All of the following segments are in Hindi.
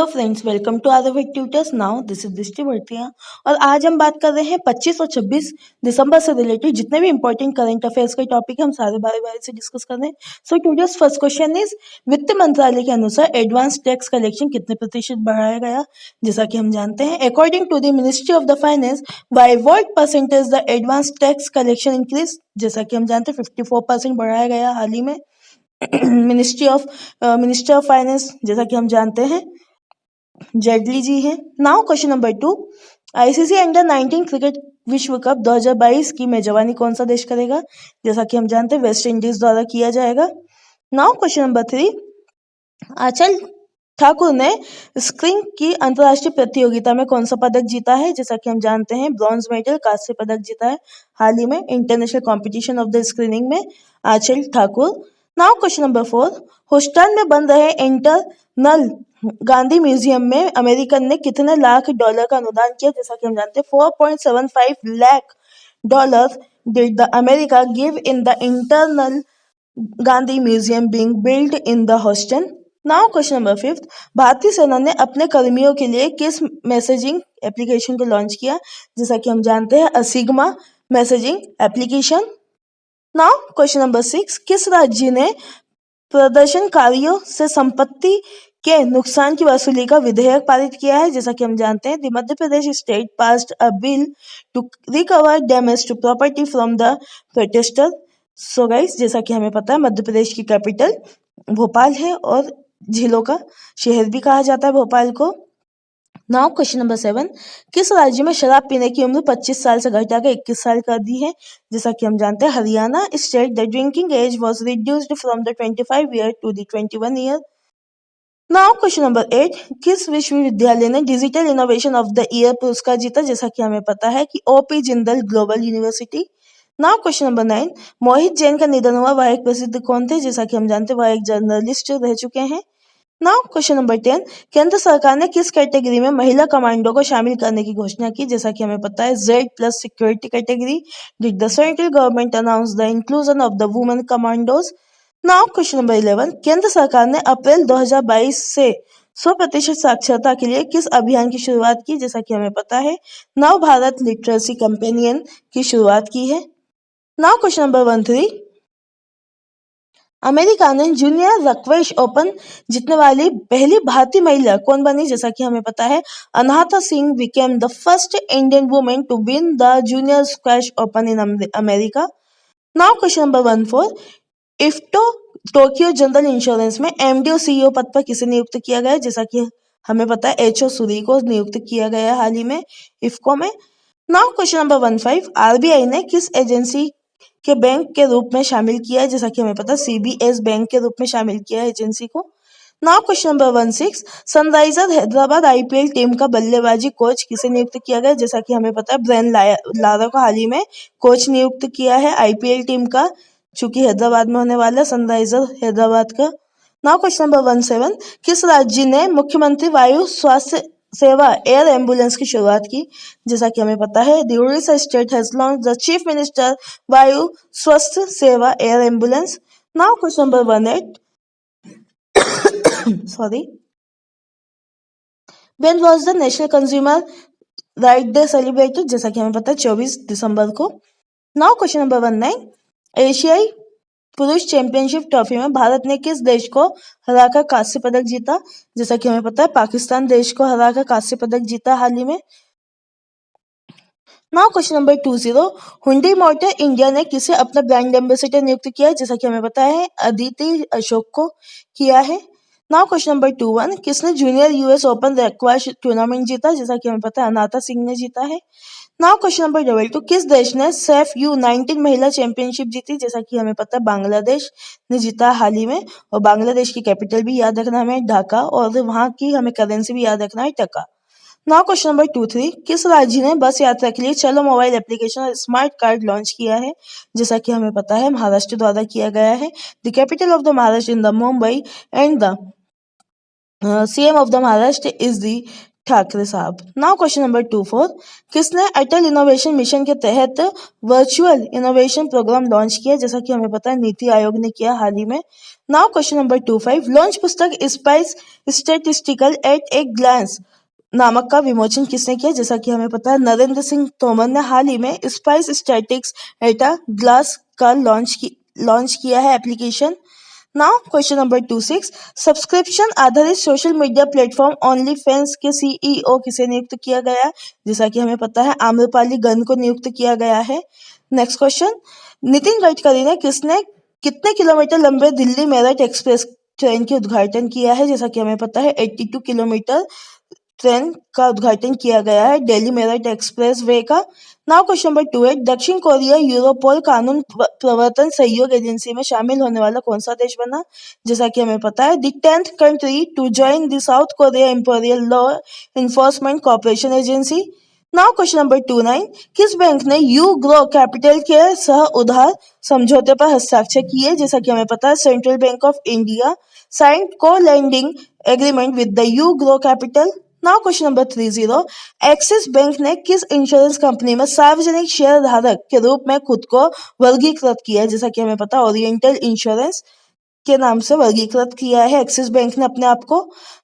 Hello friends, welcome to Aarvik tutors. Now this is Drishti Bharatiya और आज हम बात कर रहे हैं 25 और 26 दिसंबर से रिलेटेड जितने भी इंपॉर्टेंट करंट अफेयर्स के टॉपिक है हम सारे बारे बारे से डिस्कस कर रहे हैं। सो ट्यूटर्स, फर्स्ट क्वेश्चन इज, वित्त मंत्रालय के अनुसार एडवांस टैक्स कलेक्शन कितने प्रतिशत बढ़ाया गया? जैसा कि हम जानते हैं, according to the ministry of the finance, by what percentage the advance tax collection increase? जैसा कि हम जानते हैं 54% बढ़ाया गया हाल ही में। मिनिस्ट्री ऑफ फाइनेंस, जैसा कि हम जानते हैं, जेटली जी हैं। Now question number 2, ICC under 19 cricket विश्व कप 2022 की मेजबानी कौन सा देश करेगा? जैसा कि हम जानते हैं वेस्ट इंडीज द्वारा किया जाएगा। नाउ क्वेश्चन नंबर 3, आंचल ठाकुर ने स्कीइंग की अंतर्राष्ट्रीय प्रतियोगिता में कौन सा पदक जीता है? जैसा कि हम जानते हैं ब्रॉन्ज मेडल, कांस्य पदक जीता है हाल ही में international competition of the skiing में Aanchal Thakur. Now question number 4, Houston में बन रहे इंटरनल गांधी म्यूजियम में अमेरिकन ने कितने लाख डॉलर का अनुदान किया? जैसा कि हम जानते हैं 4.75 lakh dollar did the America give in the internal Gandhi museum being build in the Houston. Now question number 5, भारतीय सेना ने अपने कर्मियों के लिए किस मैसेजिंग एप्लीकेशन को लॉन्च किया? जैसा कि हम जानते हैं असिग्मा messaging application. Now question number 6, किस राज्य ने प्रदर्शनकारियों से संपत्ति के नुकसान की वसूली का विधेयक पारित किया है? जैसा कि हम जानते हैं the Madhya Pradesh state passed a bill to recover damage to property from the protester. So guys, जैसा कि हमें पता है मध्य प्रदेश की कैपिटल भोपाल है और झीलों का शहर भी कहा जाता है भोपाल को। नाउ क्वेश्चन नंबर 7, किस राज्य में शराब पीने की उम्र 25 साल से घटाकर 21 साल कर दी है? जैसा कि हम जानते हैं Haryana state the drinking age was reduced from the 25 year to the 21 year. Now question number 8, किस विश्वविद्यालय ने digital innovation of the year पुरस्कार जीता? जैसा कि हमें पता है कि OP Jindal global university. Now question number 9, Mohit Jain का निधन हुआ, वह एक प्रसिद्ध कौन थे? जैसा कि हम जानते हैं वह एक जर्नलिस्ट रह चुके हैं। नाउ क्वेश्चन नंबर 10, केंद्र सरकार ने किस कैटेगरी में महिला कमांडो को शामिल करने की घोषणा की? जैसा कि हमें पता है Z+ security category did the central government announce the inclusion of the women commandos. Now question number 11, केंद्र सरकार ने अप्रैल 2022 से 100% साक्षरता के लिए किस अभियान की शुरुआत की? जैसा कि हमें पता है नव भारत लिटरेसी कैंपेनियन की शुरुआत की है। नाउ क्वेश्चन नंबर 13, अमेरिका ने जूनियर स्क्वैश ओपन जीतने वाली पहली भारतीय महिला कौन बनी? जैसा कि हमें पता है Anahat Singh became the first Indian women to win the junior squash open in America. Now question number 14, IFFCO Tokyo general insurance में MD और CEO पद पर किसे नियुक्त किया गया? जैसा कि हमें पता है H.O. सूरी को नियुक्त किया गया हाल ही में इफ्को में। नाउ क्वेश्चन नंबर 15, RBI ने किस एजेंसी के बैंक के रूप में शामिल किया है? जैसा कि हमें पता है CBS बैंक के रूप में शामिल किया है एजेंसी को। Now question number 16, Sunriser Hyderabad IPL team का बल्लेबाजी कोच किसे नियुक्त किया गया? जैसा कि हमें पता है ब्रेन लारा को हाल ही में कोच नियुक्त किया है IPL टीम का, चूंकि हैदराबाद में होने वाला सनराइजर हैदराबाद का। नाउ क्वेश्चन नंबर 17, किस राज्य ने मुख्यमंत्री वायु स्वास्थ्य सेवा एयर एम्बुलेंस की शुरुआत की? जैसा कि हमें पता है the Orissa state has launched the chief minister वायु स्वास्थ्य सेवा air ambulance. Now question number 18, sorry, when was the national consumer right day celebrated? जैसा कि हमें पता है 24 दिसंबर को। नाउ क्वेश्चन नंबर 19, एशियाई पुरुष चैंपियनशिप ट्रॉफी में भारत ने किस देश को हराकर कांस्य पदक जीता? जैसा कि हमें पता है पाकिस्तान देश को हराकर कांस्य पदक जीता हाल ही में। Now question number 20, Hyundai motor India ने किसे अपना ब्रांड एम्बेसडर नियुक्त किया है? जैसा कि हमें पता है अदिति अशोक को किया है। नाउ क्वेश्चन नंबर 21, किसने junior US open squash tournament जीता? जैसा कि हमें पता है अनाहता सिंह ने जीता है। नाउ क्वेश्चन नंबर 22, किस देश ने सैफ U19 महिला चैंपियनशिप जीती? जैसा कि हमें पता है बांग्लादेश ने जीता हाल ही में, और बांग्लादेश की कैपिटल भी याद रखना हमें ढाका, और वहां की हमें करेंसी भी याद रखना है टका। नाउ क्वेश्चन नंबर 23, किस राज्य ने बस यात्रा के लिए चलो मोबाइल एप्लीकेशन और स्मार्ट कार्ड लॉन्च किया है? जैसा कि हमें पता है महाराष्ट्र द्वारा किया गया है। The capital of the Maharashtra in the Mumbai and the CM of the Maharashtra is the Thackeray साहब। नाउ क्वेश्चन नंबर 24, किसने अटल इनोवेशन मिशन के तहत वर्चुअल इनोवेशन प्रोग्राम लॉन्च किया? जैसा कि हमें पता है नीति आयोग ने किया हाल ही में। नाउ क्वेश्चन नंबर 25, लॉन्च पुस्तक spice statistical at a glance नामक का विमोचन किसने किया? जैसा कि हमें पता है नरेंद्र सिंह तोमर ने हाल ही में spice statics at a glass का लॉन्च किया है application. Now question number 26, subscription आधारित social media platform only fans के सीईओ किसे नियुक्त किया गया? जैसा कि हमें पता है आम्रपाली गन को नियुक्त किया गया है। नेक्स्ट क्वेश्चन, नितिन गडकरी ने कितने किलोमीटर लंबे दिल्ली मेरठ एक्सप्रेस ट्रेन के उद्घाटन किया है? जैसा कि हमें पता है 82 किलोमीटर ट्रेन का उद्घाटन किया गया है दिल्ली मेरठ एक्सप्रेस वे का। नाउ क्वेश्चन नंबर 28, दक्षिण कोरिया यूरोपोल कानून प्रवर्तन सहयोग एजेंसी में शामिल होने वाला कौन सा देश बना? जैसा कि हमें पता है the 10th country to join the South Korea imperial law enforcement corporation agency. Now question number 29, किस बैंक ने यू ग्रो कैपिटल के सह उधार समझौते पर हस्ताक्षर किए? जैसा कि हमें पता है Central Bank of India signed co lending agreement with the U Gro Capital. Now question number 30, Axis bank ने किस इंश्योरेंस कंपनी में सार्वजनिक शेयर धारक के रूप में खुद को वर्गीकृत किया? जैसा कि हमें पता है ओरिएंटल इंश्योरेंस के नाम से वर्गीकृत किया है एक्सिस बैंक ने अपने आप को।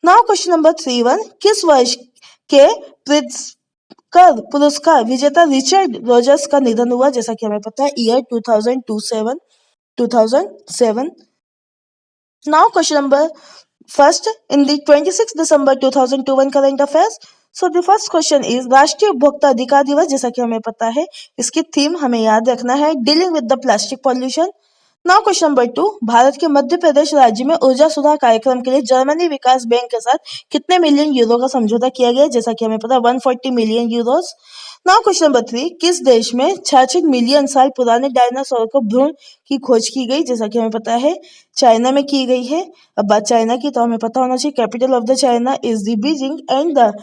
नाउ क्वेश्चन नंबर 31, किस वर्ष के प्रित्जकर पुरस्कार विजेता रिचर्ड रोजर्स का निधन हुआ? जैसा कि हमें पता है year 2007। Now question number first, in the 26th December 2021 current affairs. So the first question is राष्ट्रीय उपभोक्ता अधिकार दिवस, जैसा कि हमें पता है इसकी थीम हमें याद रखना है dealing with the plastic pollution. Now question number 2, Bharat के मध्य प्रदेश राज्य में ऊर्जा सुधार कार्यक्रम के लिए जर्मनी विकास बैंक के साथ कितने मिलियन यूरो का समझौता किया गया? जैसा कि हमें पता है 140 million Euros. Now question number 3, किस देश में 66 मिलियन साल पुराने डायनासोर को भ्रूण की खोज की गई? जैसा कि हमें पता है चाइना में की गई है। अब बात चाइना की तो हमें पता होना चाहिए capital of the China is the Beijing and the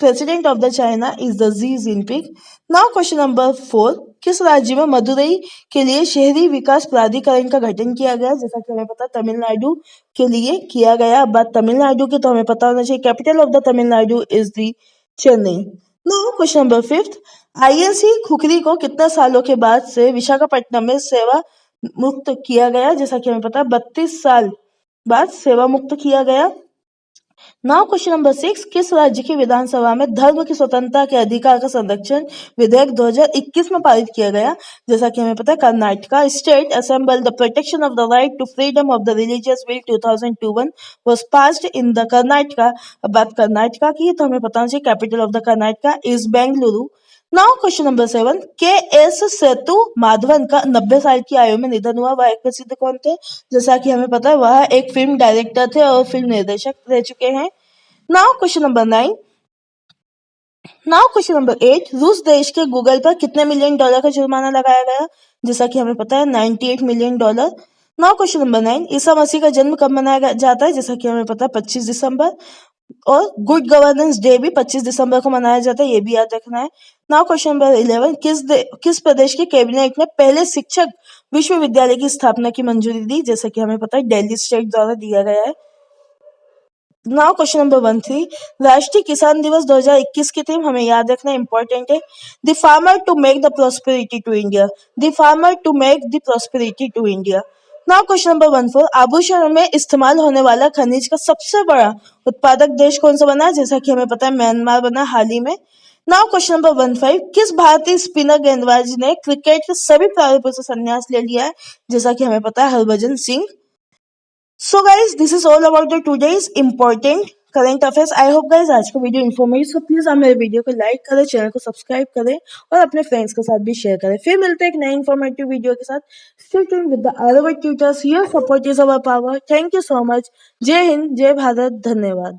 president of the China is the Xi Jinping. Now question number 4, किस राज्य में मदुरई के लिए शहरी विकास प्राधिकरण का गठन किया गया? जैसा कि हमें पता तमिलनाडु के लिए किया गया। अब बात तमिलनाडु की तो हमें पता होना चाहिए capital of the Tamil Nadu is the Chennai. Now question number 5, INC Khukri को कितने सालों के बाद से विशाखापट्टनम में सेवा मुक्त किया गया? जैसा कि हमें पता 32 साल बाद सेवा मुक्त किया गया। नाउ क्वेश्चन नंबर 6, किस राज्य की विधानसभा में धर्म की स्वतंत्रता के अधिकार का संरक्षण विधेयक 2021 में पारित किया गया? जैसा कि हमें पता है Karnataka state assembly the protection of the right to freedom of the religious bill 2021 was passed in the Karnataka. अब बात कर्नाटका की तो हमें पता चाहिए capital of the Karnataka is Bengaluru. Now question number 7, K S सेतु माधवन का 90 साल की आयु में निधन हुआ। वह एक प्रसिद्ध कौन थे? जैसा कि हमें पता है वह एक फिल्म डायरेक्टर थे और फिल्म निर्देशक रह चुके हैं। Now question number 9, now question number 8, रूस देश के गूगल पर कितने मिलियन डॉलर का जुर्माना लगाया गया? जैसा कि हमें पता है 98 million dollar. Now question number 9, Isa Masih का जन्म कब मनाया जाता है? जैसा कि हमें पता है 25 दिसंबर। और गुड गवर्नेंस डे भी 25 दिसंबर को मनाया जाता है, ये भी याद रखना है। नाउ क्वेश्चन नंबर 11, किस प्रदेश के कैबिनेट ने पहले शिक्षक विश्वविद्यालय की स्थापना की मंजूरी दी? जैसा कि हमें पता है दिल्ली स्टेट द्वारा दिया गया है। नाउ क्वेश्चन नंबर 13, राष्ट्रीय किसान दिवस 2021 की थीम हमें याद रखना इंपॉर्टेंट है the farmer to make the prosperity to India. The farmer to make the prosperity to India. Now question number 14, आभूषण में इस्तेमाल होने वाला खनिज का सबसे बड़ा उत्पादक देश कौन सा बना? जैसा कि हमें पता है म्यांमार बना हाल ही में। नाउ क्वेश्चन नंबर 15, किस भारतीय स्पिनर गेंदबाज ने क्रिकेट के सभी प्रारूपों से संन्यास ले लिया है? जैसा कि हमें पता है Harbhajan Singh. So guys, this is all about the today's important current affairs. I hope guys आज का वीडियो इन्फॉर्मेटिव, so प्लीज आप मेरे वीडियो को लाइक करें, चैनल को सब्सक्राइब करें और अपने फ्रेंड्स के साथ भी शेयर करें। फिर मिलते हैं एक नए इन्फॉर्मेटिव वीडियो के साथ। Stay tuned with the Arabic tutors. Your support is our power. Thank you so much. जय हिंद, जय भारत, धन्यवाद।